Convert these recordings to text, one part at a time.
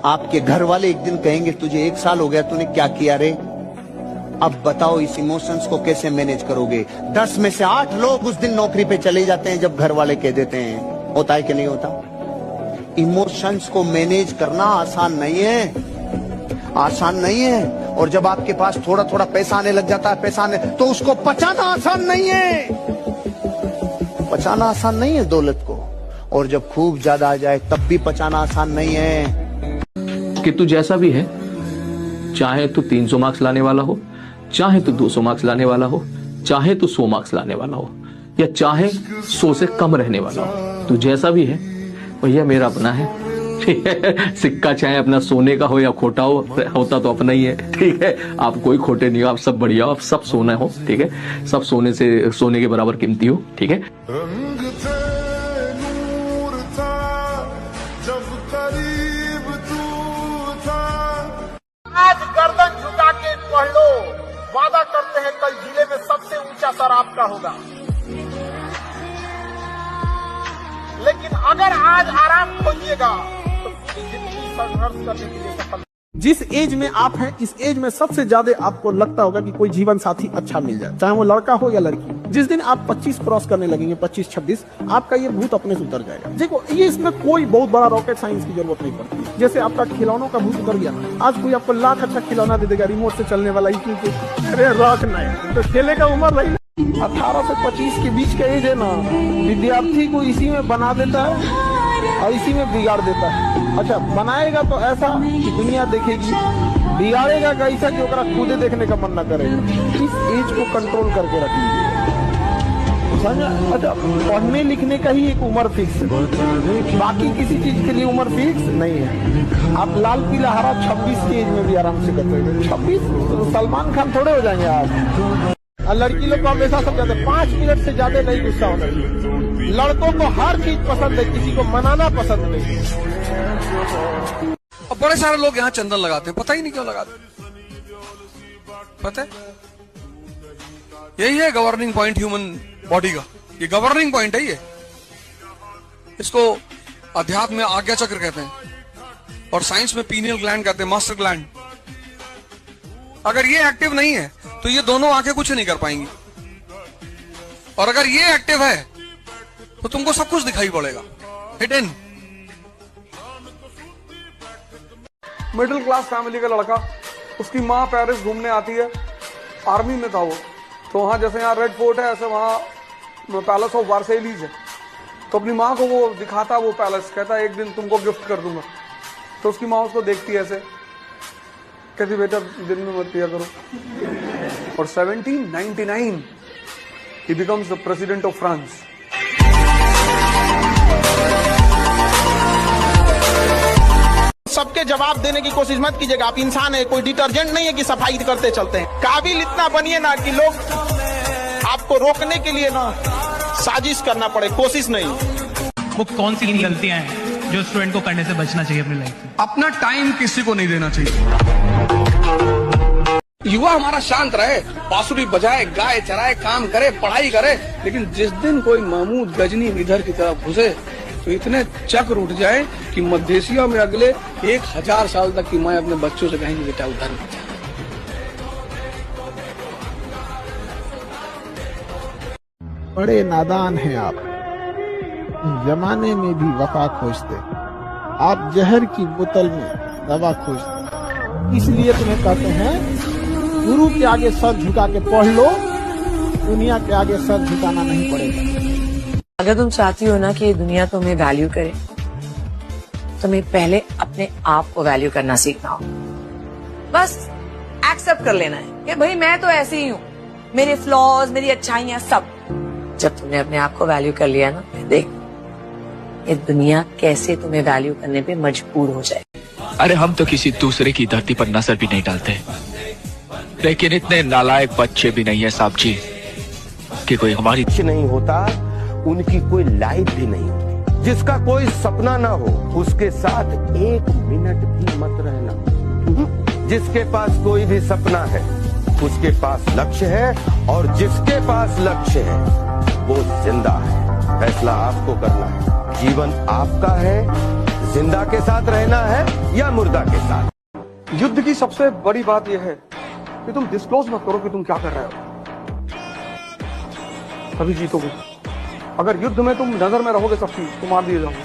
आपके घर वाले एक दिन कहेंगे तुझे 1 साल हो गया, तूने क्या किया रे? अब बताओ इस इमोशंस को कैसे मैनेज करोगे? 10 में से 8 लोग उस दिन नौकरी पे चले जाते हैं जब घर वाले कह देते हैं। होता है कि नहीं होता? इमोशंस को मैनेज करना आसान नहीं है, आसान नहीं है। और जब आपके पास थोड़ा थोड़ा पैसा आने लग जाता है, पैसा आने, तो उसको पचाना आसान नहीं है, पचाना आसान नहीं है दौलत को। और जब खूब ज्यादा आ जाए तब भी पचाना आसान नहीं है। कि तू जैसा भी है, चाहे तू 300 मार्क्स लाने वाला हो, चाहे तू 200 मार्क्स लाने वाला हो, चाहे तू 100 मार्क्स लाने वाला हो, या चाहे 100 से कम रहने वाला हो, तू जैसा भी है भैया मेरा अपना है, ठीक है। सिक्का चाहे अपना सोने का हो या खोटा हो, होता तो अपना ही है, ठीक है। आप कोई खोटे नहीं हो, आप सब बढ़िया हो, आप सब सोना हो, ठीक है। सब सोने के बराबर कीमती हो, ठीक है। रंग थे नूर था जब करीब तू था। आज गर्दन झुका के पढ़ लो, वादा करते हैं कल जिले में सबसे ऊंचा सर आपका होगा। लेकिन अगर आज आराम खोजिएगा तो पूरी जिंदगी संघर्ष करने के लिए सफल। जिस एज में आप हैं, इस एज में सबसे ज्यादा आपको लगता होगा कि कोई जीवन साथी अच्छा मिल जाए, चाहे वो लड़का हो या लड़की। जिस दिन आप 25 क्रॉस करने लगेंगे, 25-26, आपका ये भूत अपने से उतर जाएगा। देखो, ये इसमें कोई बहुत बड़ा रॉकेट साइंस की जरूरत नहीं पड़ती। जैसे आपका खिलौनों का भूत उतर गया, आज कोई आपको लाख अच्छा खिलौना दे देगा, रिमोट से चलने वाला, अरे रख नहीं तो खेले का उम्र रही। 18 से 25 के बीच का एज है ना, विद्यार्थी को इसी में बना देता है और इसी में बिगाड़ देता है। अच्छा, बनाएगा तो ऐसा कि दुनिया देखेगी, बिगाड़ेगा कैसा कि ओकरा खुदे देखने का मन न करेगा। इस एज को कंट्रोल करके रखिए। अच्छा, पढ़ने लिखने का ही एक उम्र फिक्स है, बाकी किसी चीज के लिए उम्र फिक्स नहीं है। आप लाल पीला हरा 26 की एज में भी आराम से कर सकते हैं। 26 तो सलमान खान थोड़े हो जाएंगे आज। लड़की लोग को हमेशा समझाते हैं 5 मिनट से ज्यादा नहीं गुस्सा होना चाहिए। लड़कों को हर चीज पसंद है, किसी को मनाना पसंद नहीं। और बड़े सारे लोग यहाँ चंदन लगाते हैं, पता ही नहीं क्यों लगाते। पता है, यही है गवर्निंग पॉइंट ह्यूमन बॉडी का। ये गवर्निंग पॉइंट है। ये इसको अध्यात्म में आज्ञा चक्र कहते हैं और साइंस में पीनियल ग्लैंड कहते हैं, मास्टर ग्लैंड। अगर ये एक्टिव नहीं है तो ये दोनों आंखें कुछ नहीं कर पाएंगी, और अगर ये एक्टिव है तो तुमको सब कुछ दिखाई पड़ेगा। हिडन। मिडिल क्लास फैमिली का लड़का, उसकी माँ पेरिस घूमने आती है, आर्मी में था वो, तो वहां जैसे यहाँ रेड फोर्ट है, ऐसे वहां पैलेस ऑफ वर्सेलीज है। तो अपनी माँ को वो दिखाता है वो पैलेस, कहता है एक दिन तुमको गिफ्ट कर दूंगा। तो उसकी माँ उसको देखती है ऐसे, कहती बेटा दिन में मत पिया करो। और 1799 he becomes the president of France. सबके जवाब देने की कोशिश मत कीजिएगा। आप इंसान है, कोई डिटर्जेंट नहीं है कि सफाई करते चलते हैं। काबिल इतना बनिए ना कि लोग आपको रोकने के लिए ना साजिश करना पड़े, कोशिश नहीं। वो कौन सी गलतियां हैं जो स्टूडेंट को करने से बचना चाहिए अपनी लाइफ में? अपना टाइम किसी को नहीं देना चाहिए। युवा हमारा शांत रहे, बांसुरी बजाए, गाय चराए, काम करे, पढ़ाई करे, लेकिन जिस दिन कोई महमूद गजनी इधर की तरफ घुसे तो इतने चक्र उठ जाए कि मध्य में अगले 1000 साल तक की माँ अपने बच्चों से कहेंगी बेटा उधर मत जा। बड़े नादान हैं आप, जमाने में भी वफा खोजते, आप जहर की बोतल में दवा खोजते। इसलिए तुम्हें कहते हैं गुरु के आगे सर झुका के पढ़ लो, दुनिया के आगे सर झुकाना नहीं पड़ेगा। अगर तुम चाहती हो ना कि दुनिया तुम्हें वैल्यू करे, तुम्हें पहले अपने आप को वैल्यू करना सीखना हो। बस एक्सेप्ट कर लेना है कि भाई मैं तो ऐसे ही हूँ, मेरे फ्लॉज, मेरी अच्छाइयाँ सब। जब तुमने अपने आप को वैल्यू कर लिया ना, देख ये दुनिया कैसे तुम्हें वैल्यू करने पे मजबूर हो जाए। अरे हम तो किसी दूसरे की धरती पर नजर भी नहीं डालते, लेकिन इतने नालायक बच्चे भी नहीं है साहब जी कि कोई हमारी नहीं होता, उनकी कोई लाइफ भी नहीं होती। जिसका कोई सपना ना हो उसके साथ 1 मिनट भी मत रहना। जिसके पास कोई भी सपना है उसके पास लक्ष्य है, और जिसके पास लक्ष्य है वो जिंदा है। फैसला आपको करना है, जीवन आपका है, जिंदा के साथ रहना है या मुर्दा के साथ। युद्ध की सबसे बड़ी बात यह है कि तुम डिस्क्लोज मत करो कि तुम क्या कर रहे हो, तभी जीतोगे। अगर युद्ध में तुम नजर में रहोगे सबकी तो मार दिए जाओगे।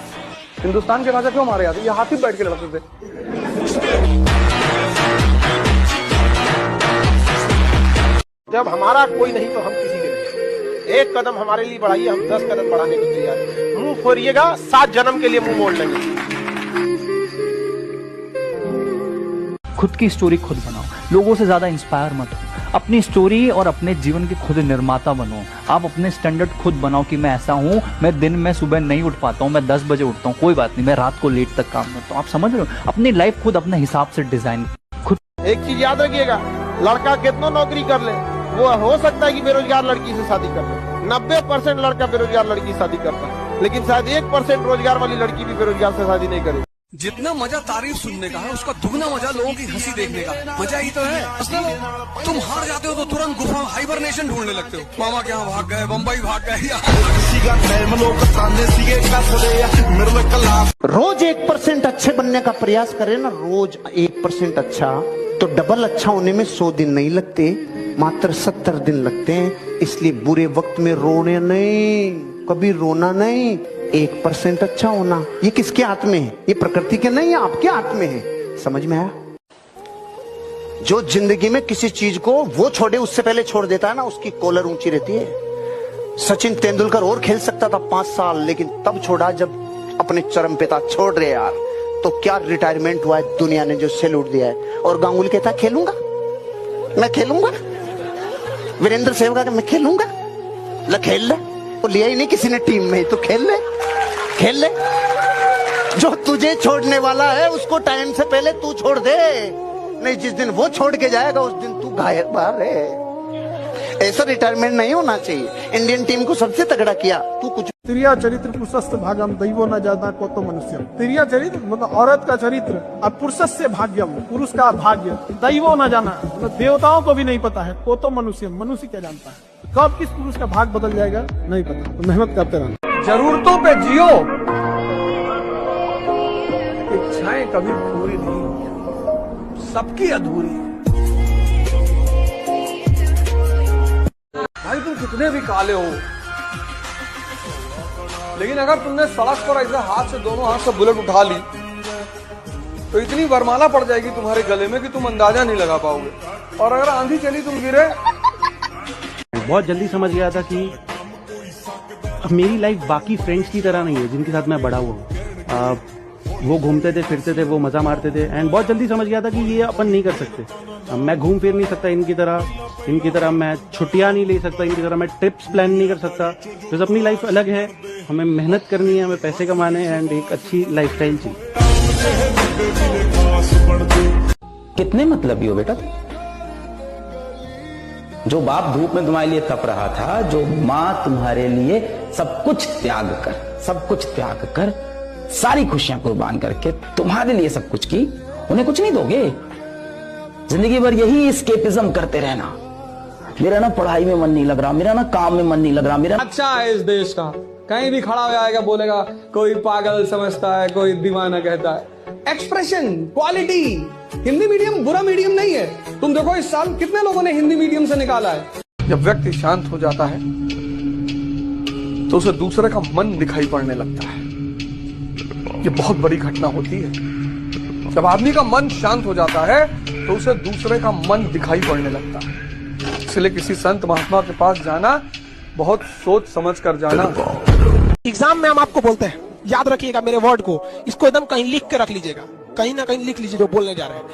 हिंदुस्तान के राजा क्यों मारे जाते? ये हाथी बैठ के लड़ते थे। जब हमारा कोई नहीं तो हम किसी के नहीं। एक कदम हमारे लिए बढ़ाइए, हम 10 कदम बढ़ाने को तैयार हैं। मुंह फोड़िएगा, 7 जन्म के लिए मुंह मोड़ लेंगे। खुद की स्टोरी खुद बनाओ, लोगों से ज्यादा इंस्पायर मत हो। अपनी स्टोरी और अपने जीवन के खुद निर्माता बनो। आप अपने स्टैंडर्ड खुद बनाओ कि मैं ऐसा हूँ, मैं दिन में सुबह नहीं उठ पाता हूँ, मैं 10 बजे उठता हूँ, कोई बात नहीं, मैं रात को लेट तक काम करता हूँ। आप समझ रहे हो? अपनी लाइफ खुद अपने हिसाब से डिजाइन खुद। एक चीज याद रखिएगा, लड़का कितना नौकरी कर ले, वो हो सकता है कि बेरोजगार लड़की से शादी कर ले। 90% लड़का बेरोजगार लड़की से शादी करता है, लेकिन शायद 1% रोजगार वाली लड़की भी बेरोजगार से शादी नहीं करेगी। जितना मजा तारीफ सुनने का है, उसका दुगना मजा लोगों की हंसी देखने का। मजा ही तो है। असल तुम हार जाते हो तो तुरंत गुफा हाइबरनेशन ढूंढने लगते हो। मामा के यहाँ भाग गए, बम्बई भाग गए। रोज 1% अच्छे बनने का प्रयास करें ना, रोज 1% अच्छा, तो डबल अच्छा होने में 100 दिन नहीं लगते, मात्र 70 दिन लगते हैं। इसलिए बुरे वक्त में रोने नहीं, कभी रोना नहीं। 1% अच्छा होना, ये किसके हाथ में है? ये प्रकृति के नहीं, आपके हाथ में है। समझ में आया? जो जिंदगी में किसी चीज को वो छोड़े उससे पहले छोड़ देता है ना, उसकी कॉलर ऊंची रहती है। सचिन तेंदुलकर और खेल सकता था 5 साल, लेकिन तब छोड़ा जब अपने चरम पिता छोड़ रहे यार। तो क्या रिटायरमेंट हुआ है, दुनिया ने जो सैल्यूट दिया है। और गांगुली कहता खेलूंगा, मैं खेलूंगा। वीरेंद्र सहवाग का मैं खेलूंगा। ल खेल ले, वो लिया ही नहीं किसी ने टीम में, तो खेल ले, खेल ले। जो तुझे छोड़ने वाला है उसको टाइम से पहले तू छोड़ दे, नहीं जिस दिन वो छोड़ के जाएगा उस दिन तू गायब बाहर है। ऐसा रिटायरमेंट नहीं होना चाहिए। इंडियन टीम को सबसे तगड़ा किया, तू कुछ। तिरिया चरित्र पुरुषस्य भाग्यम दैवो न जाता को तो मनुष्य। तिरिया चरित्र मतलब औरत का चरित्र, और पुरुषस्य भाग्यम पुरुष का भाग्य, दैवो न जाना मतलब देवताओं को भी नहीं पता है, को तो मनुष्य, मनुष्य क्या जानता है कब किस पुरुष का भाग बदल जाएगा नहीं पता। तो मेहनत करते रहना, जरूरतों पे जियो। इच्छाएं कभी पूरी नहीं होती, सबकी अधूरी है। भाई तुम कितने भी काले हो, लेकिन अगर तुमने सड़क पर ऐसा हाथ से, दोनों हाथ से बुलेट उठा ली तो इतनी वरमाला पड़ जाएगी तुम्हारे गले में कि तुम अंदाजा नहीं लगा पाओगे। और अगर आंधी चली तुम गिरे। बहुत जल्दी समझ गया था कि अब मेरी लाइफ बाकी फ्रेंड्स की तरह नहीं है जिनके साथ मैं बड़ा हुआ हूँ। वो घूमते थे, फिरते थे, वो मजा मारते थे, एंड बहुत जल्दी समझ गया था कि ये अपन नहीं कर सकते। मैं घूम फिर नहीं सकता इनकी तरह मैं छुट्टियां नहीं ले सकता इनकी तरह, मैं ट्रिप्स प्लान नहीं कर सकता। तो अपनी लाइफ अलग है, हमें मेहनत करनी है, हमें पैसे कमाने हैं, एंड एक अच्छी लाइफस्टाइल चाहिए। कितने मतलबी हो बेटा? जो बाप धूप में तुम्हारे लिए तप रहा था, जो माँ तुम्हारे लिए सब कुछ त्याग कर सारी खुशियां कुर्बान करके तुम्हारे लिए सब कुछ की, उन्हें कुछ नहीं दोगे? जिंदगी भर यही एस्केपिज्म करते रहना। मेरा ना पढ़ाई में मन नहीं लग रहा, मेरा ना काम में मन नहीं लग रहा, मेरा अच्छा है इस देश का, कहीं भी खड़ा हो जाएगा बोलेगा कोई पागल समझता है, कोई दीवाना कहता है। Expression, quality. हिंदी मीडियम बुरा मीडियम नहीं है। तुम देखो इस साल कितने लोगों ने हिंदी मीडियम से निकाला है। जब व्यक्ति शांत हो जाता है तो उसे दूसरे का मन दिखाई पड़ने लगता है। ये बहुत बड़ी घटना होती है। जब आदमी का मन शांत हो जाता है तो उसे दूसरे का मन दिखाई पड़ने लगता है। इसलिए किसी संत महात्मा के पास जाना, बहुत सोच समझ कर जाना। एग्जाम में हम आपको बोलते हैं, याद रखिएगा मेरे वर्ड को, इसको एकदम कहीं लिख के रख लीजिएगा, कहीं ना कहीं लिख लीजिए जो बोलने जा रहे हैं।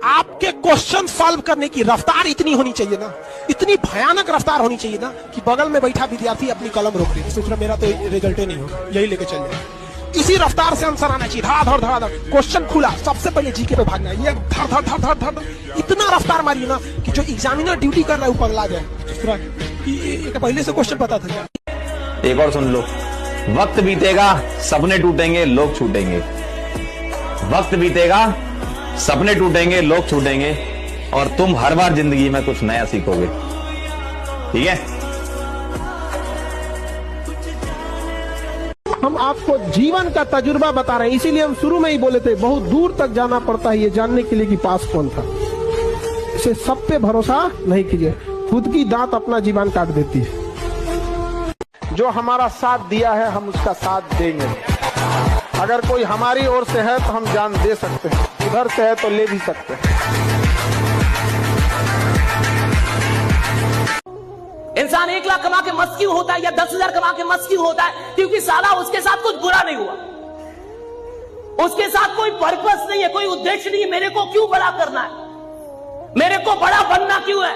आपके क्वेश्चन सॉल्व करने की रफ्तार इतनी होनी चाहिए ना, इतनी भयानक रफ्तार होनी चाहिए ना कि बगल में बैठा विद्यार्थी अपनी कलम रोक दे, सोच रहा मेरा तो रिजल्ट ही नहीं होगा, यही लेके चल जाए। इसी रफ्तार से आंसर आना चाहिए, धड़ धड़ धड़। क्वेश्चन खुला, सबसे पहले जीके पे भागना है, ये धड़ धड़ धड़ धड़ धड़। इतना रफ्तार मारिए ना कि जो एग्जामिनर ड्यूटी कर रहा है ऊपर ला जाए। ये पहले से क्वेश्चन पता था क्या? एक और सुन लो, वक्त बीतेगा, सपने टूटेंगे, लोग छूटेंगे। वक्त बीतेगा, सपने टूटेंगे, लोग छूटेंगे, और तुम हर बार जिंदगी में कुछ नया सीखोगे। ठीक है? हम आपको जीवन का तजुर्बा बता रहे हैं। इसीलिए हम शुरू में ही बोले थे बहुत दूर तक जाना पड़ता है ये जानने के लिए कि पास कौन था। इसे सब पे भरोसा नहीं कीजिए, खुद की दांत अपना जीवन काट देती है। जो हमारा साथ दिया है हम उसका साथ देंगे। अगर कोई हमारी ओर से है तो हम जान दे सकते हैं, उधर से है तो ले भी सकते हैं। इंसान 1 लाख कमा के मस्त क्यों होता है या 10,000 कमा के मस्त क्यों होता है? क्योंकि साला उसके साथ कुछ बुरा नहीं हुआ, उसके साथ कोई पर्पस नहीं है, कोई उद्देश्य नहीं है। मेरे को क्यों बड़ा करना है, मेरे को बड़ा बनना क्यों है?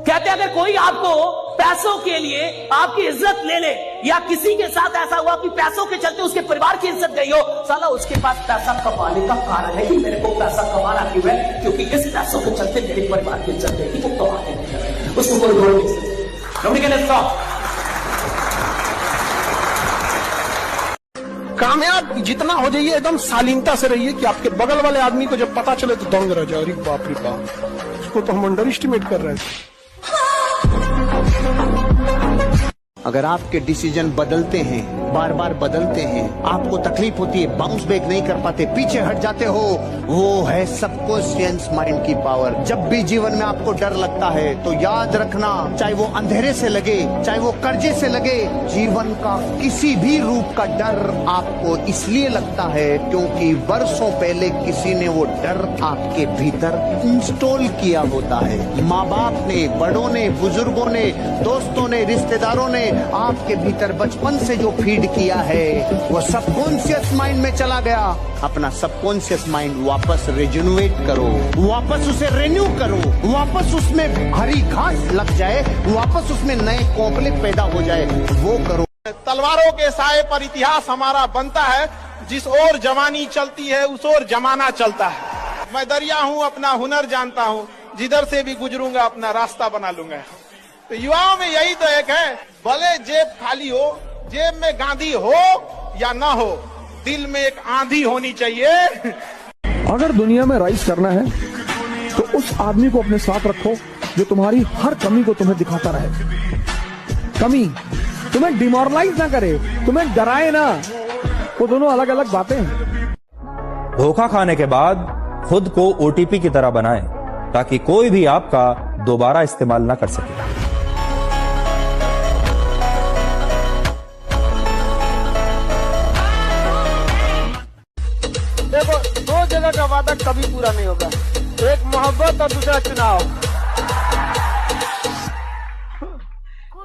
कहते अगर कोई आपको पैसों के लिए आपकी इज्जत ले ले, या किसी के साथ ऐसा हुआ कि पैसों के चलते उसके परिवार की इज्जत गई हो, साला उसके पास पैसा कमाने का कारण है कि मेरे को पैसा कमाना क्यों है, क्योंकि इस पैसों के चलते मेरे परिवार की इज्जत गई, वो कमाने नहीं, उसको कोई रोक नहीं सकता। Nobody can stop. कामयाब जितना हो जाइए एकदम शालीनता से रहिए कि आपके बगल वाले आदमी को जब पता चले तो दंग रह जाए, अरे बाप रे बाप, उसको तो हम अंडर एस्टिमेट कर रहे थे। अगर आपके डिसीजन बदलते हैं, बार बार बदलते हैं, आपको तकलीफ होती है, बाउंस बैक नहीं कर पाते, पीछे हट जाते हो, वो है सबकॉन्शियस माइंड की पावर। जब भी जीवन में आपको डर लगता है तो याद रखना, चाहे वो अंधेरे से लगे, चाहे वो कर्जे से लगे, जीवन का किसी भी रूप का डर आपको इसलिए लगता है क्योंकि वर्षों पहले किसी ने वो डर आपके भीतर इंस्टॉल किया होता है। माँ बाप ने, बड़ों ने, बुजुर्गों ने, दोस्तों ने, रिश्तेदारों ने आपके भीतर बचपन से जो फीड किया है वो सबकॉन्शियस माइंड में चला गया। अपना सबकॉन्शियस माइंड वापस रिजुनवेट करो, वापस उसे रिन्यू करो, वापस उसमें हरी घास लग जाए, वापस उसमें नए कोपले पैदा हो जाए, वो करो। तलवारों के साए पर इतिहास हमारा बनता है, जिस ओर जवानी चलती है उस ओर जमाना चलता है। मैं दरिया हूँ, अपना हुनर जानता हूँ, जिधर से भी गुजरूंगा अपना रास्ता बना लूंगा। तो युवाओं में यही तो एक है, भले जेब खाली हो, जेब में गांधी हो या ना हो, दिल में एक आंधी होनी चाहिए। अगर दुनिया में राइज करना है तो उस आदमी को अपने साथ रखो जो तुम्हारी हर कमी को तुम्हें दिखाता रहे। कमी तुम्हें डिमोरलाइज ना करे, तुम्हें डराए ना, वो दोनों अलग अलग बातें हैं। धोखा खाने के बाद खुद को ओटीपी की तरह बनाएं ताकि कोई भी आपका दोबारा इस्तेमाल ना कर सके। देखो, दो जगह का वादा कभी पूरा नहीं होगा, एक मोहब्बत और दूसरा चुनाव।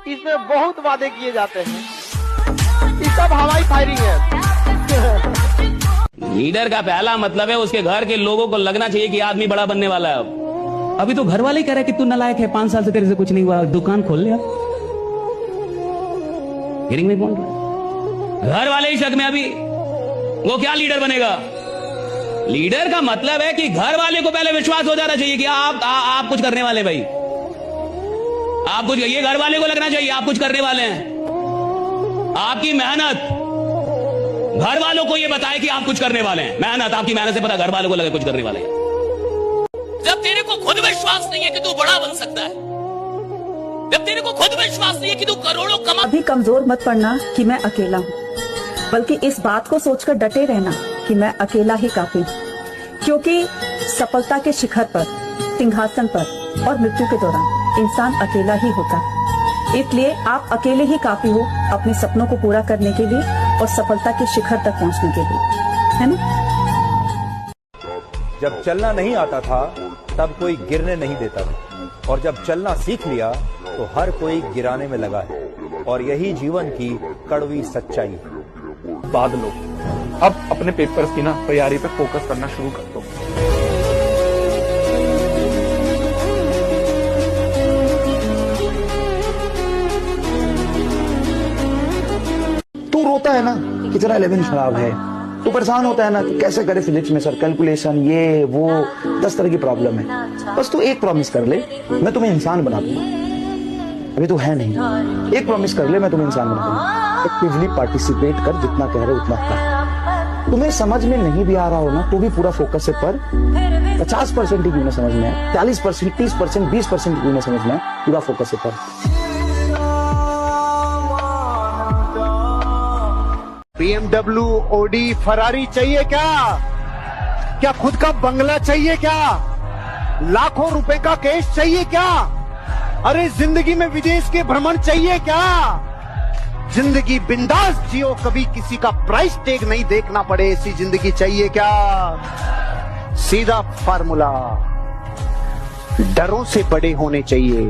इसमें बहुत वादे किए जाते हैं, ये सब हवाई फायरिंग है। लीडर का पहला मतलब है उसके घर के लोगों को लगना चाहिए कि आदमी बड़ा बनने वाला है। अभी तो घर वाले ही कह रहे कि तू नालायक है, 5 साल से तेरे से कुछ नहीं हुआ, दुकान खोल ले। नहीं कौन घर वाले ही शक में, अभी वो क्या लीडर बनेगा? लीडर का मतलब है कि घर वाले को पहले विश्वास हो जाना चाहिए कि आप कुछ करने वाले, भाई आप कुछ, ये घर वाले को लगना चाहिए आप कुछ करने वाले हैं। आपकी मेहनत घर वालों को ये बताए कि आप कुछ करने वाले हैं। मेहनत, आपकी मेहनत से पता घर वालों को लगे कुछ करने वाले हैं। जब तेरे को खुद विश्वास नहीं है कि तू बड़ा बन सकता है, जब तेरे को खुद विश्वास नहीं है कि तू करोड़ों कमा। अभी कमजोर मत पड़ना कि मैं अकेला हूँ, बल्कि इस बात को सोचकर डटे रहना कि मैं अकेला ही काफी हूँ। क्योंकि सफलता के शिखर पर, सिंहासन पर और मृत्यु के दौरान इंसान अकेला ही होता है। इसलिए आप अकेले ही काफी हो अपने सपनों को पूरा करने के लिए और सफलता के शिखर तक पहुँचने के लिए, है ना? जब चलना नहीं आता था तब कोई गिरने नहीं देता था, और जब चलना सीख लिया तो हर कोई गिराने में लगा है, और यही जीवन की कड़वी सच्चाई है। बाद लो, अब अपने पेपर्स की ना तैयारी पे फोकस करना शुरू कर दो। तू रोता है ना कि तेरा 11 खराब है, तू परेशान होता है ना कि कैसे करे फिजिक्स में सर, कैलकुलेशन, ये वो 10 तरह की प्रॉब्लम है। बस तू एक प्रॉमिस कर ले, मैं तुम्हें इंसान बना दूंगा। अभी तू है नहीं, एक प्रॉमिस कर ले, मैं तुम्हें इंसान बना दूंगा। एक्टिवली पार्टिसिपेट कर, जितना कह रहे उतना कर। तुम्हें समझ में नहीं भी आ रहा हो ना तो भी पूरा फोकस से पर 50% ही क्यों ना समझ में है, 40%, 30%, 20% क्यों ना समझ में है, पूरा फोकस से पर। BMW, ओडी, फरारी चाहिए क्या? क्या खुद का बंगला चाहिए क्या? लाखों रुपए का कैश चाहिए क्या? अरे जिंदगी में विदेश के भ्रमण चाहिए क्या? जिंदगी बिंदास जियो, कभी किसी का प्राइस टैग नहीं देखना पड़े, ऐसी जिंदगी चाहिए क्या? सीधा फार्मूला, डरों से बड़े होने चाहिए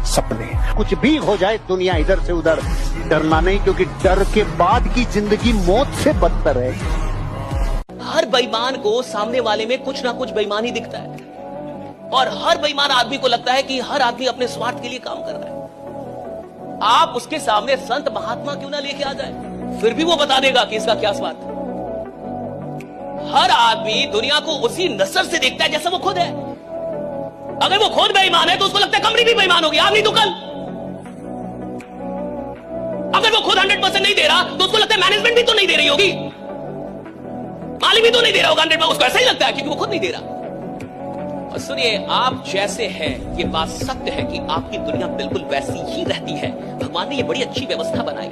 सपने। कुछ भी हो जाए दुनिया इधर से उधर, डरना नहीं, क्योंकि डर के बाद की जिंदगी मौत से बदतर है। हर बेईमान को सामने वाले में कुछ ना कुछ बेईमानी दिखता है, और हर बेईमान आदमी को लगता है कि हर आदमी अपने स्वार्थ के लिए काम कर रहा है। आप उसके सामने संत महात्मा क्यों ना लेके आ जाए, फिर भी वो बता देगा कि इसका क्या स्वार्थ है। हर आदमी दुनिया को उसी नजर से देखता है जैसा वो खुद है। अगर वो खुद बेईमान है तो उसको लगता है कंपनी भी बेईमान होगी, आज नहीं तो कल। अगर वो खुद 100% नहीं दे रहा तो उसको लगता है मैनेजमेंट भी तो नहीं दे रही होगी, मालिक भी तो नहीं दे रहा होगा 100%, उसको ऐसा ही लगता है क्योंकि वो खुद नहीं दे रहा। और सुनिए, आप जैसे हैं, ये बात सत्य है कि आपकी दुनिया बिल्कुल वैसी ही रहती है। भगवान ने ये बड़ी अच्छी व्यवस्था बनाई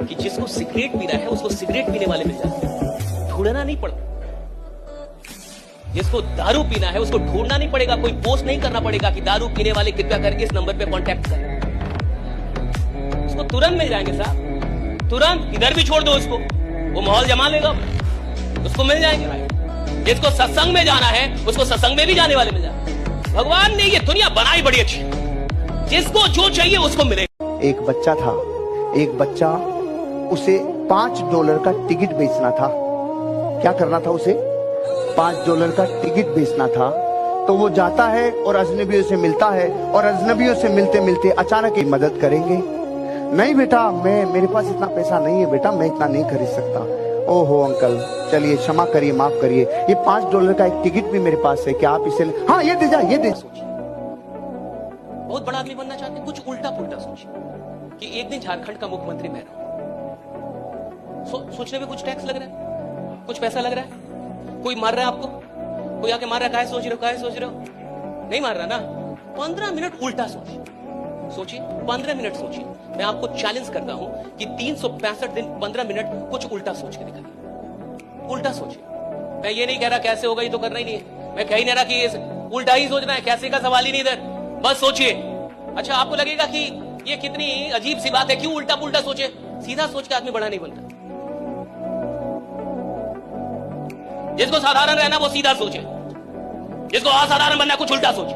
कि जिसको सिगरेट पीना है उसको सिगरेट पीने वाले मिल जाते, ढूंढना नहीं पड़ता। जिसको दारू पीना है उसको ढूंढना नहीं पड़ेगा, कोई पोस्ट नहीं करना पड़ेगा कि दारू पीने वाले कृपया कर इस नंबर पे कांटेक्ट करें। उसको तुरंत मिल जाएंगे साहब, तुरंत। इधर भी छोड़ दो उसको, वो माहौल जमा लेगा, उसको मिल जाएंगे। जिसको सत्संग में जाना है उसको सत्संग में भी जाने वाले मिल जाए। भगवान ने ये दुनिया बनाई बड़ी अच्छी, जिसको जो चाहिए उसको मिले। एक बच्चा था, एक बच्चा, उसे $5 का टिकट बेचना था। क्या करना था उसे? $5 का टिकट बेचना था। तो वो जाता है और अजनबियों से मिलता है, और अजनबियों से मिलते मिलते अचानक ही मदद करेंगे। नहीं बेटा, मेरे पास इतना पैसा नहीं है बेटा, मैं इतना नहीं खरीद सकता। ओहो अंकल, चलिए क्षमा करिए, माफ करिए, ये $5 का एक टिकट भी मेरे पास है, क्या आप इसे हाँ ये दे जा, ये दे। बहुत बड़ा आदमी बनना चाहते हैं, कुछ उल्टा पुल्टा सोचिए कि एक दिन झारखंड का मुख्यमंत्री मैं रहूं। सोचने में कुछ टैक्स लग रहा है, कुछ पैसा लग रहा है, कोई मार रहा है आपको, कोई आके मार रहा है, काहे सोच रहे हो, काहे सोच रहे हो? नहीं मार रहा ना। 15 मिनट उल्टा सोचिए, 15 मिनट सोचिए। मैं आपको चैलेंज करता हूं कि 365 दिन 15 मिनट कुछ उल्टा सोच के दिखाइए, उल्टा सोचिए। मैं ये नहीं कह रहा कैसे होगा, ये तो करना ही नहीं है। मैं कह ही नहीं रहा कि उल्टा ही सोचना है, कैसे का सवाल ही नहीं इधर, बस सोचिए। अच्छा, आपको लगेगा कि ये कितनी अजीब सी बात है, क्यों उल्टा पुल्टा सोचे? सीधा सोच के आदमी बड़ा नहीं बनता। जिसको साधारण रहना वो सीधा सोचे, जिसको असाधारण बनना कुछ उल्टा सोचे,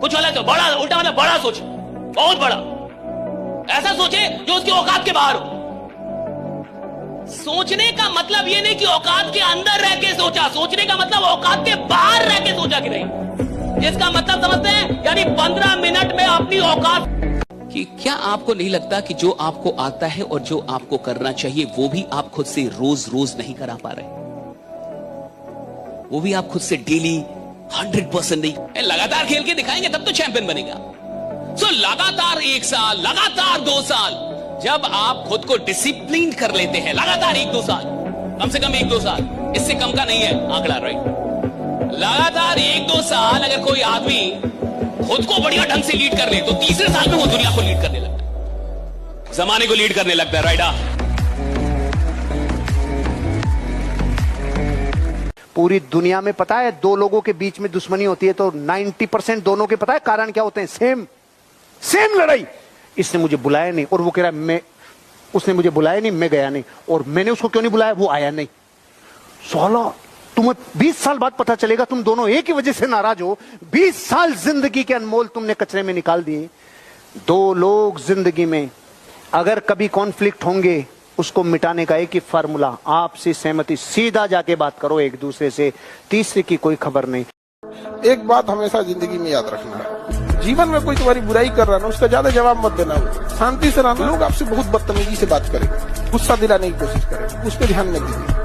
कुछ अलग, बड़ा उल्टा मतलब बड़ा सोचे, बहुत बड़ा। ऐसा सोचे जो उसकी औकात के बाहर हो। सोचने का मतलब ये नहीं कि औकात के अंदर रह के सोचा, सोचने का मतलब औकात के बाहर रह के सोचा कि नहीं। जिसका मतलब समझते हैं, यानी 15 मिनट में अपनी औकात। कि क्या आपको नहीं लगता कि जो आपको आता है और जो आपको करना चाहिए वो भी आप खुद से रोज रोज नहीं करा पा रहे, वो भी आप खुद से डेली 100% नहीं। लगातार खेल के दिखाएंगे तब तो चैंपियन बनेगा। सो लगातार 1 साल, लगातार 2 साल, जब आप खुद को डिसिप्लिन कर लेते हैं, लगातार 1-2 साल, कम से कम 1-2 साल, इससे कम का नहीं है आंकड़ा, राइट? लगातार 1-2 साल अगर कोई आदमी खुद को बढ़िया ढंग से लीड कर ले तो तीसरे साल में वो दुनिया को लीड करने लगता है, जमाने को लीड करने लगता है, राइट? पूरी दुनिया में पता है 2 लोगों के बीच में दुश्मनी होती है तो 90% दोनों के पता है कारण क्या होते हैं? सेम लड़ाई। इसने मुझे बुलाया नहीं, और वो कह रहा है उसने मुझे बुलाया नहीं, मैं गया नहीं, और मैंने उसको क्यों नहीं बुलाया, वो आया नहीं। साला, तुम्हें 20 साल बाद पता चलेगा तुम दोनों एक ही वजह से नाराज हो। 20 साल जिंदगी के अनमोल तुमने कचरे में निकाल दिए। 2 लोग जिंदगी में अगर कभी कॉन्फ्लिक्ट होंगे, उसको मिटाने का एक ही फार्मूला, आपसी सहमति, सीधा जाके बात करो एक दूसरे से, तीसरे की कोई खबर नहीं। एक बात हमेशा जिंदगी में याद रखना है, जीवन में कोई तुम्हारी बुराई कर रहा है ना, उसका ज्यादा जवाब मत देना, शांति से रहना। लोग आपसे बहुत बदतमीजी से बात करेंगे, गुस्सा दिलाने की कोशिश करेंगे, उस पर ध्यान मत दीजिए।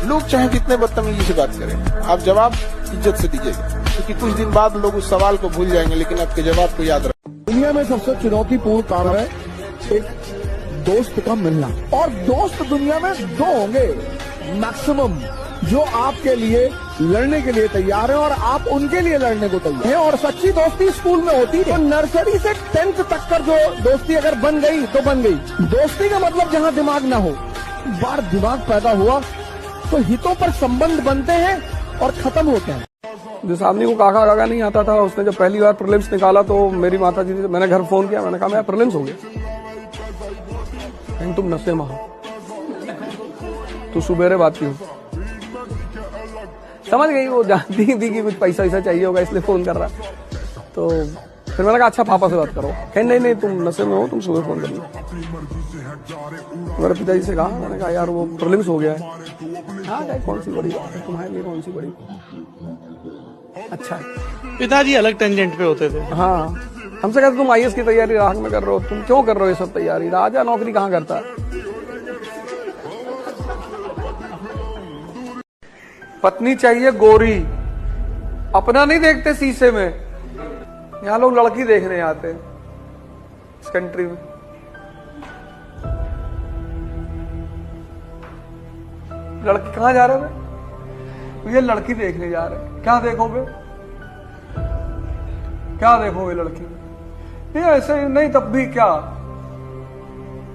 लोग चाहे जितने बदतमीजी से बात करें, आप जवाब इज्जत से दीजिएगा, क्योंकि कुछ दिन बाद लोग उस सवाल को भूल जाएंगे, लेकिन आपके जवाब को याद रखें। दुनिया में सबसे चुनौतीपूर्ण काम है एक दोस्त का मिलना, और दोस्त दुनिया में 2 होंगे मैक्सिमम, जो आपके लिए लड़ने के लिए तैयार है और आप उनके लिए लड़ने को तैयार हैं। और सच्ची दोस्ती स्कूल में होती है। तो नर्सरी से 10th तक कर जो दोस्ती अगर बन गई तो बन गई। दोस्ती का मतलब जहाँ दिमाग ना हो। बार दिमाग पैदा हुआ तो हितों पर संबंध बनते हैं और खत्म होते हैं। जिस आदमी को काका काका नहीं आता था, उसने जब पहली बार प्रीलिम्स निकाला तो मेरी माता जी ने, मैंने घर फोन किया, मैंने कहा मैं प्रीलिम्स हो गया। तुम नशे में हो, तू सुबेरे बात की हो। समझ गई, वो जानती थी कि कुछ पैसा वैसा चाहिए होगा इसलिए फोन कर रहा। तो फिर मैंने कहा अच्छा पापा से बात करो। कहीं नहीं नहीं तुम नशे में हो, तुम सुबह फोन करना। मेरे पिताजी से कहा, मैंने कहा यार वो प्रीलिम्स हो गया है। हाँ कौन सी बड़ी बात है तुम्हारे लिए, कौन सी बड़ी। अच्छा पिताजी अलग टेंजेंट पे होते थे। हाँ हमसे कहते तुम IAS की तैयारी राह में कर रहे हो, तुम क्यों कर रहे हो ये सब तैयारी, राजा नौकरी कहाँ करता है। पत्नी चाहिए गोरी, अपना नहीं देखते शीशे में। यहाँ लोग लड़की देखने आते हैं इस कंट्री में। लड़की कहाँ जा रहे हो? ये लड़की देखने जा रहे हैं। क्या देखोगे, क्या देखोगे लड़की? ये ऐसे नहीं तब भी क्या,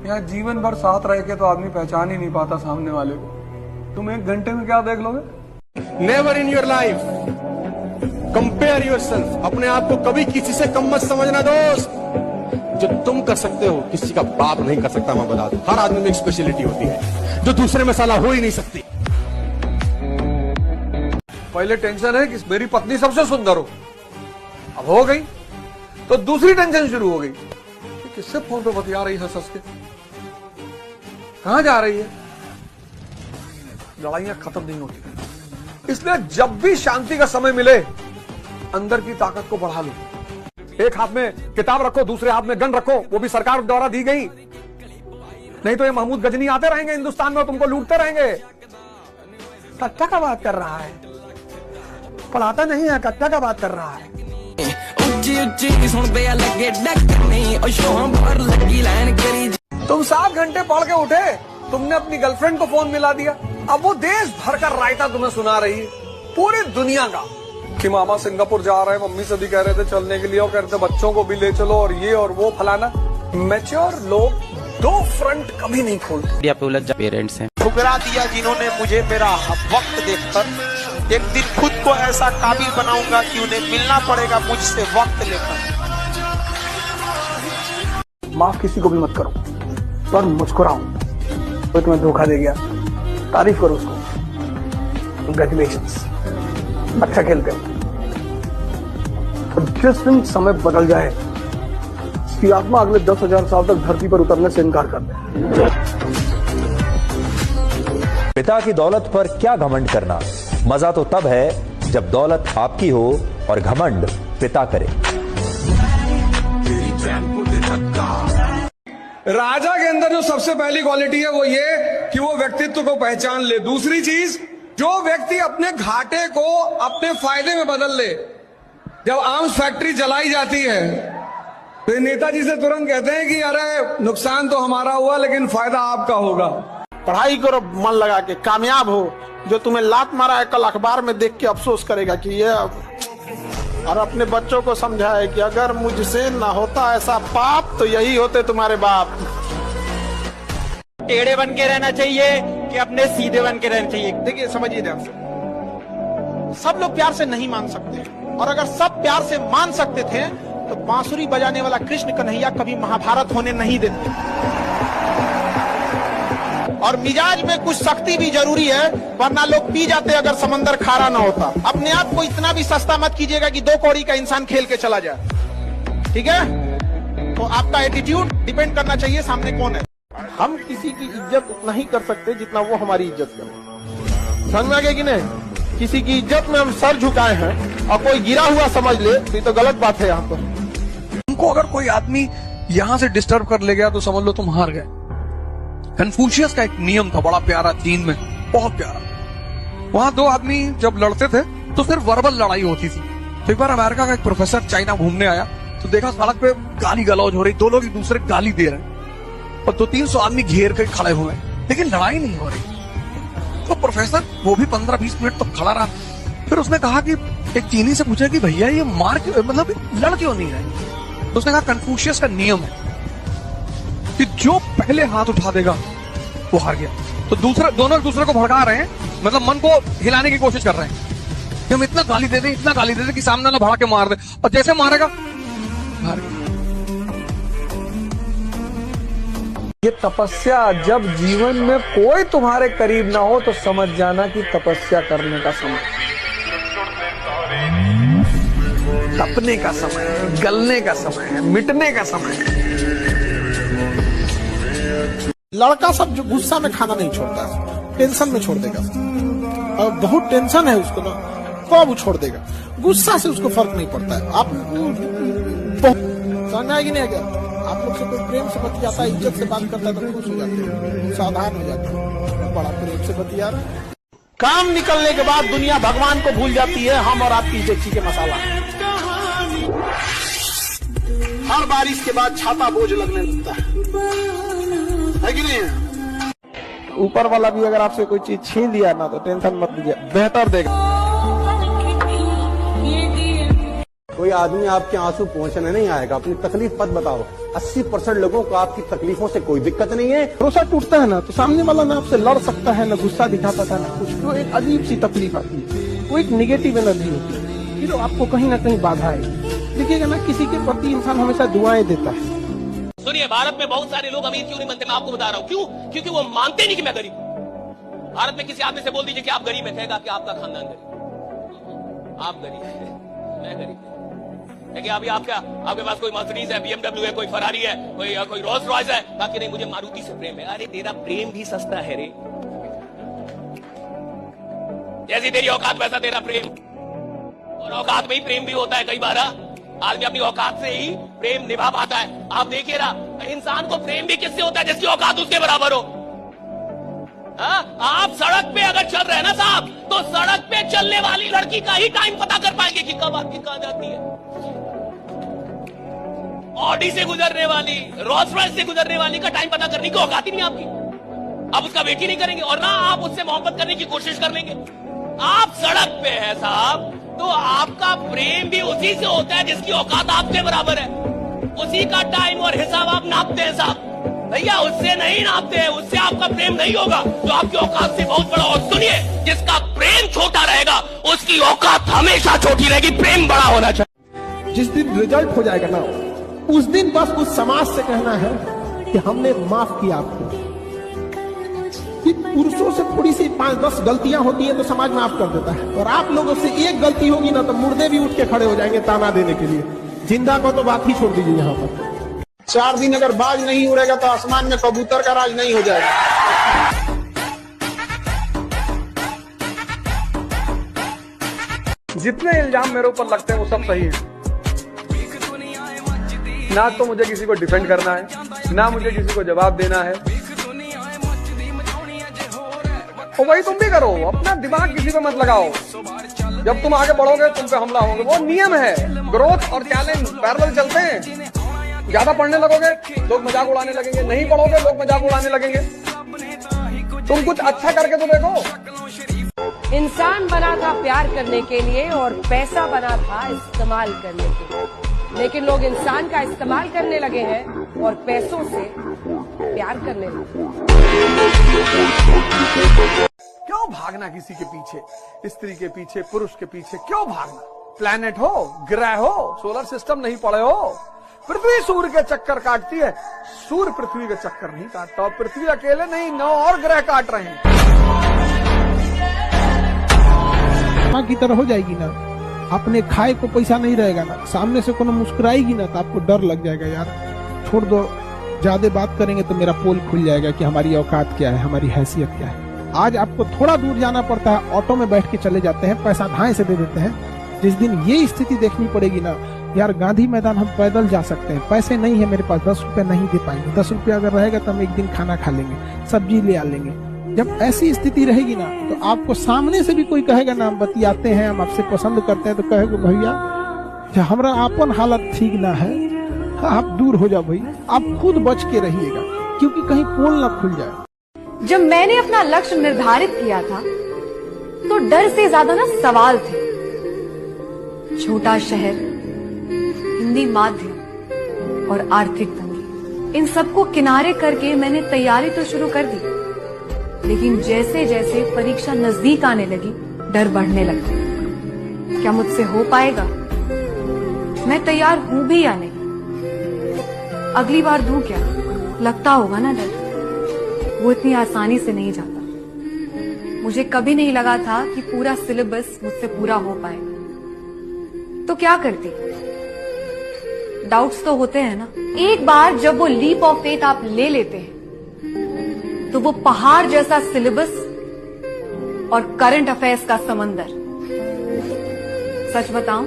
यहाँ जीवन भर साथ रह के तो आदमी पहचान ही नहीं पाता सामने वाले को। तुम 1 घंटे में क्या देख लोगे? Never in your life compare yourself. अपने आप को कभी किसी से कम मत समझना दोस्त। जो तुम कर सकते हो किसी का बाप नहीं कर सकता। मैं बता दूं, हर आदमी में एक स्पेशलिटी होती है जो दूसरे में साला हो ही नहीं सकती। पहले टेंशन है कि मेरी पत्नी सबसे सुंदर हो, अब हो गई तो दूसरी टेंशन शुरू हो गई कि किससे फोन पे बतिया रही है हंस के, कहां जा रही है। लड़ाइयां खत्म नहीं होती, इसलिए जब भी शांति का समय मिले अंदर की ताकत को बढ़ा लो। एक हाथ में किताब रखो, दूसरे हाथ में गन रखो, वो भी सरकार द्वारा दी गई। नहीं तो ये महमूद गजनी आते रहेंगे हिंदुस्तान में और तुमको लूटते रहेंगे। कट्टा का बात कर रहा है, पढ़ाता नहीं है, कट्टा का बात कर रहा है। तुम 7 घंटे पढ़ के उठे, तुमने अपनी गर्लफ्रेंड को फोन मिला दिया, अब वो देश भर का रायता तुम्हें सुना रही है, पूरी दुनिया का, कि मामा सिंगापुर जा रहे हैं, मम्मी से भी कह रहे थे चलने के लिए, और कह रहे थे बच्चों को भी ले चलो और ये और वो फलाना। मैच्योर लोग 2 फ्रंट कभी नहीं खोलते। पेरेंट्स हैं ठुकरा दिया जिन्होंने मुझे मेरा वक्त देखकर। एक दिन खुद को ऐसा काबिल बनाऊंगा कि उन्हें मिलना पड़ेगा मुझसे वक्त लेकर। माफ किसी को भी मत करो, पर मुस्कुराओ। तो तुम्हें धोखा दे गया, तारीफ करो उसको, कंग्रेचुलेशंस, अच्छा खेलते हो। और जिस दिन समय बदल जाए, उसकी आत्मा अगले 10,000 साल तक धरती पर उतरने से इनकार कर दे। पिता की दौलत पर क्या घमंड करना, मजा तो तब है जब दौलत आपकी हो और घमंड पिता करे। राजा के अंदर जो सबसे पहली क्वालिटी है वो ये कि वो व्यक्तित्व को पहचान ले। दूसरी चीज, जो व्यक्ति अपने घाटे को अपने फायदे में बदल ले। जब आर्म्स फैक्ट्री जलाई जाती है तो नेताजी से तुरंत कहते हैं कि अरे नुकसान तो हमारा हुआ लेकिन फायदा आपका होगा। पढ़ाई करो मन लगा के, कामयाब हो। जो तुम्हें लात मारा है कल अखबार में देख के अफसोस करेगा कि ये, और अपने बच्चों को समझाए कि अगर मुझसे ना होता ऐसा पाप तो यही होते तुम्हारे बाप। टेढ़े बन के रहना चाहिए कि अपने सीधे बन के रहना चाहिए। देखिए समझिए ध्यान से, सब लोग प्यार से नहीं मान सकते, और अगर सब प्यार से मान सकते थे तो बांसुरी बजाने वाला कृष्ण कन्हैया कभी महाभारत होने नहीं देते। और मिजाज में कुछ सख्ती भी जरूरी है, वरना लोग पी जाते अगर समंदर खारा ना होता। अपने आप को इतना भी सस्ता मत कीजिएगा कि 2 कौड़ी का इंसान खेल के चला जाए, ठीक है। तो आपका एटीट्यूड डिपेंड करना चाहिए सामने कौन है। हम किसी की इज्जत उतना ही कर सकते जितना वो हमारी इज्जत करे। समझ में आ गया कि नहीं? किसी की इज्जत में हम सर झुकाए हैं और कोई गिरा हुआ समझ ले तो ये तो गलत बात है। यहाँ पर तुमको अगर कोई आदमी यहाँ से डिस्टर्ब कर ले गया तो समझ लो तुम हार गए। कन्फ्यूशियस का एक नियम था बड़ा प्यारा, चीन में बहुत प्यारा। वहां 2 आदमी जब लड़ते थे तो सिर्फ वर्बल लड़ाई होती थी। तो एक बार अमेरिका का एक प्रोफेसर चाइना घूमने आया तो देखा सड़क पे गाली गलौज हो रही, 2 लोग एक दूसरे गाली दे रहे हैं और 200-300 आदमी घेर कर खड़े हुए, लेकिन लड़ाई नहीं हो रही। तो प्रोफेसर वो भी 15-20 मिनट तो खड़ा रहा। फिर उसने कहा कि एक चीनी से पूछा कि भैया ये मतलब लड़ क्यों नहीं रहे। तो उसने कहा कन्फ्यूशियस का नियम है कि जो पहले हाथ उठा देगा वो हार गया। तो दोनों एक दूसरे को भड़का रहे हैं, मतलब मन को हिलाने की कोशिश कर रहे हैं कि हम इतना गाली दे दें कि सामने वाला भड़ा के मार दे, और जैसे मारेगा हार गया। ये तपस्या, जब जीवन में कोई तुम्हारे करीब ना हो तो समझ जाना कि तपस्या करने का समय, तपने का समय है, गलने का समय है, मिटने का समय है। लड़का सब जो गुस्सा में खाना नहीं छोड़ता है, टेंशन में छोड़ देगा। और बहुत टेंशन है उसको ना, तो अब वो छोड़ देगा। गुस्सा से उसको फर्क नहीं पड़ता है। आप समझ आएगी नहीं, अगर आप लोग से कोई प्रेम से बतियाता है, इज्जत से बात करता है तो खुश हो जाते हैं, सावधान हो जाते हैं। बड़ा प्रेम से बतिया रहा है। काम निकलने के बाद दुनिया भगवान को भूल जाती है, हम और आपकी डेगची के मसाला। हर बारिश के बाद छाता बोझ लगने लगता है कि नहीं? ऊपर वाला भी अगर आपसे कोई चीज छीन लिया ना तो टेंशन मत लीजिए, बेहतर देगा। कोई आदमी आपके आंसू पहुंचने नहीं आएगा, अपनी तकलीफ मत बताओ। 80% लोगों को आपकी तकलीफों से कोई दिक्कत नहीं है। भरोसा टूटता है ना तो सामने वाला ना आपसे लड़ सकता है, ना गुस्सा दिखा पाता है, ना कुछ। तो एक अजीब सी तकलीफ आती है, वो एक निगेटिव एनर्जी होती है, फिर आपको कहीं ना कहीं बाधा है। देखिएगा ना, किसी के प्रति इंसान हमेशा दुआएं देता है। सुनिए, भारत में बहुत सारे लोग अमीर क्यों नहीं बनते, मैं आपको बता रहा हूँ क्यों। क्योंकि वो मानते नहीं कि मैं गरीब हूँ। भारत में किसी आदमी से बोल दीजिए कि आप गरीब हैं, कहेगा कि आपका खानदान गरीब, आप गरीब है, मैं गरीब नहीं। देखिए अभी आपके पास कोई मर्सिडीज है, BMW है, कोई फरारी है, कोई रोल्स रॉयस है, बाकी नहीं मुझे मारुति से प्रेम है। अरे तेरा प्रेम भी सस्ता है रे, जैसी तेरी औकात वैसा तेरा प्रेम। और औकात में ही प्रेम भी होता है कई बार। आदमी अपनी औकात से ही प्रेम निभा पाता है। आप देखिए ना, इंसान को प्रेम भी किससे होता है, जिसकी औकात उसके बराबर हो। आप सड़क पे अगर चल रहे हैं ना साहब, तो सड़क पे चलने वाली लड़की का ही टाइम पता कर पाएंगे कि कब आपकी कहां जाती है। ऑडी से गुजरने वाली, रोल्स रॉयस से गुजरने वाली का टाइम पता करने की औकात ही नहीं आपकी। आप उसका वेट ही नहीं करेंगे और ना आप उससे मोहब्बत करने की कोशिश कर लेंगे। आप सड़क पे है साहब, तो आपका प्रेम भी उसी से होता है जिसकी औकात आपके बराबर है। उसी का टाइम और हिसाब आप नापते हैं साहब, भैया उससे नहीं नापते हैं, उससे आपका प्रेम नहीं होगा जो आपकी औकात से बहुत बड़ा। और सुनिए, जिसका प्रेम छोटा रहेगा उसकी औकात हमेशा छोटी रहेगी। प्रेम बड़ा होना चाहिए। जिस दिन रिजल्ट हो जाएगा ना, उस दिन बस उस समाज से कहना है कि हमने माफ किया आपको। पुरुषों से थोड़ी सी 5-10 गलतियां होती हैं तो समाज माफ कर देता है, और आप लोगों से एक गलती होगी ना तो मुर्दे भी उठ के खड़े हो जाएंगे ताना देने के लिए। जिंदा को तो बात ही छोड़ दीजिए। यहाँ पर 4 दिन अगर बाज नहीं उड़ेगा तो आसमान में कबूतर का राज नहीं हो जाएगा। जितने इल्जाम मेरे ऊपर लगते हैं वो सब सही है। ना तो मुझे किसी को डिफेंड करना है, ना मुझे किसी को जवाब देना है। और वही तुम भी करो, अपना दिमाग किसी पे मत लगाओ। जब तुम आगे बढ़ोगे तुम पे हमला होंगे, वो नियम है। ग्रोथ और चैलेंज पैरेलल चलते हैं। ज्यादा पढ़ने लगोगे लोग मजाक उड़ाने लगेंगे, नहीं पढ़ोगे लोग मजाक उड़ाने लगेंगे। तुम कुछ अच्छा करके तो देखो। इंसान बना था प्यार करने के लिए और पैसा बना था इस्तेमाल करने के लिए, लेकिन लोग इंसान का इस्तेमाल करने लगे हैं और पैसों से प्यार करने लगे। क्यों भागना किसी के पीछे, स्त्री के पीछे, पुरुष के पीछे क्यों भागना? प्लैनेट हो, ग्रह हो, सोलर सिस्टम नहीं पड़े हो। पृथ्वी सूर्य के चक्कर काटती है, सूर्य पृथ्वी के चक्कर नहीं काटता। और पृथ्वी अकेले नहीं, 9 और ग्रह काट रहे हैं। की तरह हो जाएगी ना, अपने खाए को पैसा नहीं रहेगा ना, सामने से कोनो मुस्कुराएगी ना तो आपको डर लग जाएगा, यार छोड़ दो, ज्यादा बात करेंगे तो मेरा पोल खुल जाएगा कि हमारी औकात क्या है, हमारी हैसियत क्या है। आज आपको थोड़ा दूर जाना पड़ता है, ऑटो में बैठ के चले जाते हैं, पैसा धाए से दे देते हैं। जिस दिन ये स्थिति देखनी पड़ेगी ना, यार गांधी मैदान हम पैदल जा सकते हैं, पैसे नहीं है मेरे पास, 10 रुपए नहीं दे पाएंगे। 10 रुपया अगर रहेगा तो हम एक दिन खाना खा लेंगे, सब्जी ले आ लेंगे। जब ऐसी स्थिति रहेगी ना तो आपको सामने से भी कोई कहेगा ना हम बतियाते हैं, हम आपसे पसंद करते हैं, तो कहेगा भैया हमारा अपन हालत ठीक ना है, आप दूर हो जाओ भाई। आप खुद बच के रहिएगा, क्योंकि कहीं पोल ना खुल जाए। जब मैंने अपना लक्ष्य निर्धारित किया था तो डर से ज्यादा ना सवाल थे। छोटा शहर, हिंदी माध्यम और आर्थिक तंगी, इन सबको किनारे करके मैंने तैयारी तो शुरू कर दी, लेकिन जैसे जैसे परीक्षा नजदीक आने लगी डर बढ़ने लगा। क्या मुझसे हो पाएगा? मैं तैयार हूं भी या नहीं? अगली बार दूं क्या? लगता होगा ना डर, वो इतनी आसानी से नहीं जाता। मुझे कभी नहीं लगा था कि पूरा सिलेबस मुझसे पूरा हो पाएगा, तो क्या करती? डाउट्स तो होते हैं ना। एक बार जब वो लीप ऑफ फेथ आप ले लेते हैं तो वो पहाड़ जैसा सिलेबस और करंट अफेयर्स का समंदर, सच बताऊं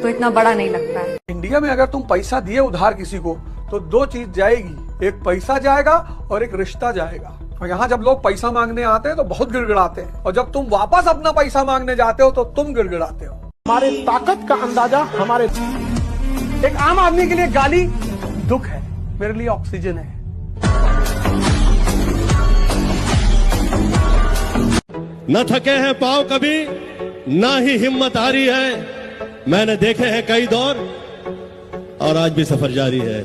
तो इतना बड़ा नहीं लगता है। इंडिया में अगर तुम पैसा दिए उधार किसी को तो दो चीज जाएगी, एक पैसा जाएगा और एक रिश्ता जाएगा। और यहाँ जब लोग पैसा मांगने आते हैं तो बहुत गिड़गिड़ाते हैं, और जब तुम वापस अपना पैसा मांगने जाते हो तो तुम गिड़गिड़ाते हो। हमारे ताकत का अंदाजा हमारे, एक आम आदमी के लिए गाली दुख है, मेरे लिए ऑक्सीजन है। न थके हैं पांव कभी, ना ही हिम्मत हारी है। मैंने देखे हैं कई दौर और आज भी सफर जारी है।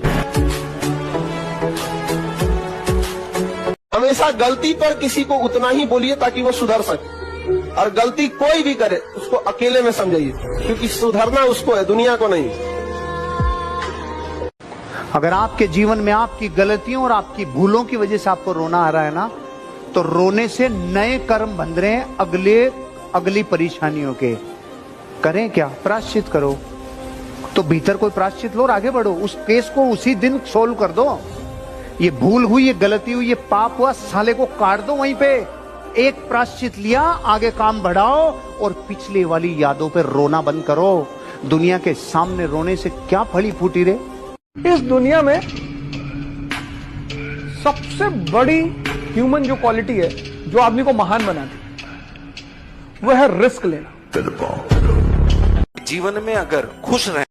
हमेशा गलती पर किसी को उतना ही बोलिए ताकि वो सुधर सके, और गलती कोई भी करे उसको अकेले में समझाइए, क्योंकि सुधरना उसको है, दुनिया को नहीं। अगर आपके जीवन में आपकी गलतियों और आपकी भूलों की वजह से आपको रोना आ रहा है ना, तो रोने से नए कर्म बंध रहे हैं अगली परेशानियों के। करें क्या? प्रायश्चित करो। तो भीतर कोई प्रायश्चित लो और आगे बढ़ो। उस केस को उसी दिन सोल्व कर दो। ये भूल हुई, ये गलती हुई, ये पाप हुआ, साले को काट दो वहीं पे। एक प्रायश्चित लिया, आगे काम बढ़ाओ और पिछले वाली यादों पे रोना बंद करो। दुनिया के सामने रोने से क्या फली फूटी रे। इस दुनिया में सबसे बड़ी ह्यूमन जो क्वालिटी है जो आदमी को महान बनाती है, वह है रिस्क लेना। जीवन में अगर खुश रहे